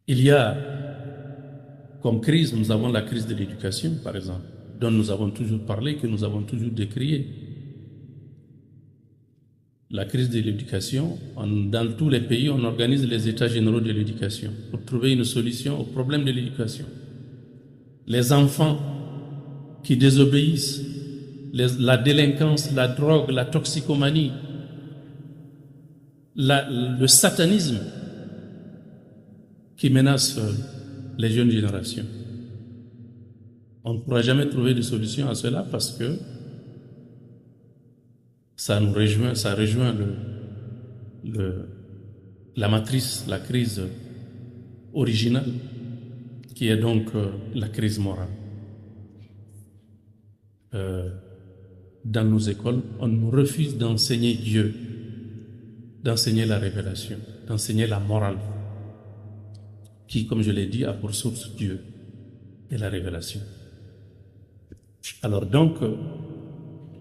Il y a comme crise, nous avons la crise de l'éducation, par exemple, dont nous avons toujours parlé, que nous avons toujours décrié. La crise de l'éducation, dans tous les pays, on organise les états généraux de l'éducation pour trouver une solution au problème de l'éducation. Les enfants qui désobéissent, la délinquance, la drogue, la toxicomanie, le satanisme qui menace les jeunes générations. On ne pourra jamais trouver de solution à cela parce que ça rejoint la matrice, la crise originale, qui est donc la crise morale. Dans nos écoles, on nous refuse d'enseigner Dieu, d'enseigner la révélation, d'enseigner la morale, qui, comme je l'ai dit, a pour source Dieu et la révélation. Alors donc,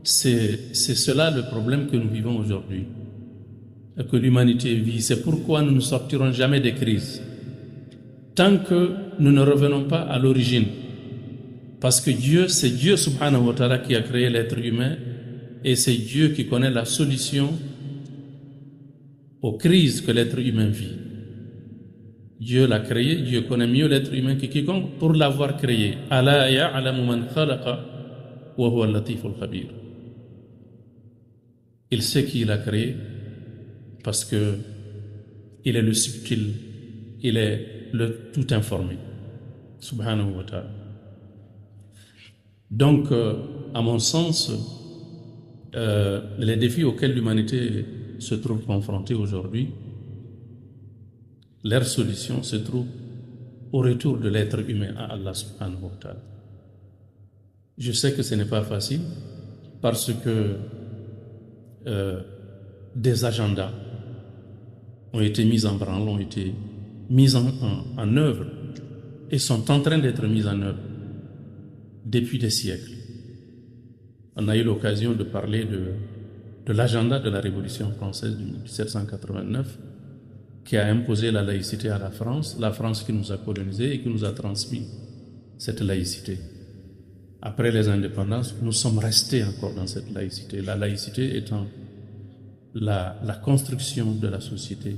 c'est cela le problème que nous vivons aujourd'hui, et que l'humanité vit. C'est pourquoi nous ne sortirons jamais des crises, tant que nous ne revenons pas à l'origine. Parce que Dieu, c'est Dieu subhanahu wa ta'ala qui a créé l'être humain, et c'est Dieu qui connaît la solution aux crises que l'être humain vit. Dieu l'a créé, Dieu connaît mieux l'être humain que quiconque pour l'avoir créé. Ala ya'lamu man khalaqa wa huwa al-latiful khabir. Il sait qui il a créé parce que il est le subtil, il est le tout informé. Subhanahu wa ta'ala. Donc, à mon sens, les défis auxquels l'humanité se trouve confrontée aujourd'hui, leur solution se trouve au retour de l'être humain à Allah subhanahu wa ta'ala. Je sais que ce n'est pas facile parce que des agendas ont été mis en branle, ont été mis en œuvre et sont en train d'être mis en œuvre depuis des siècles. On a eu l'occasion de parler de l'agenda de la Révolution française de 1789 qui a imposé la laïcité à la France qui nous a colonisés et qui nous a transmis cette laïcité. Après les indépendances, nous sommes restés encore dans cette laïcité. La laïcité étant la construction de la société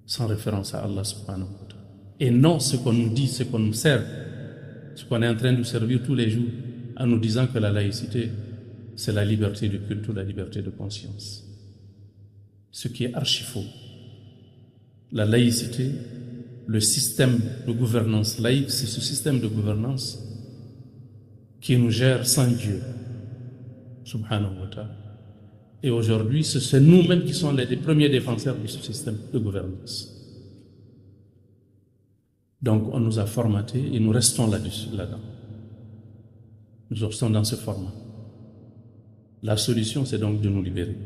sans référence à Allah subhanahu wa ta'ala. Et non ce qu'on nous dit, ce qu'on nous sert, ce qu'on est en train de servir tous les jours en nous disant que la laïcité, c'est la liberté de culte ou la liberté de conscience. Ce qui est archi faux. La laïcité, le système de gouvernance laïque, c'est ce système de gouvernance qui nous gère sans Dieu, subhanahu wa ta'ala. Et aujourd'hui, c'est nous-mêmes qui sommes les premiers défenseurs de ce système de gouvernance. Donc, on nous a formatés et nous restons là-dedans. Nous restons dans ce format. La solution, c'est donc de nous libérer.